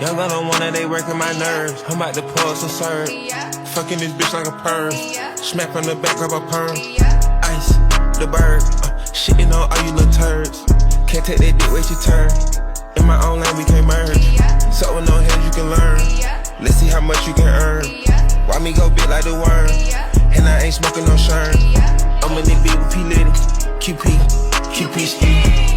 Young girl don't wanna, they working my nerves. I'm about to pull some serve. Fucking this bitch like a perm. Smack on the back of a perm. Ice, the bird. Shitting on all you little turds. Can't take that dick, wait your turn. In my own lane, we can't merge. So with no hands, you can learn. Let's see how much you can earn. Why me go big like the worm? And I ain't smoking no shirt. I'm in this beat with P. Litty. QP ski.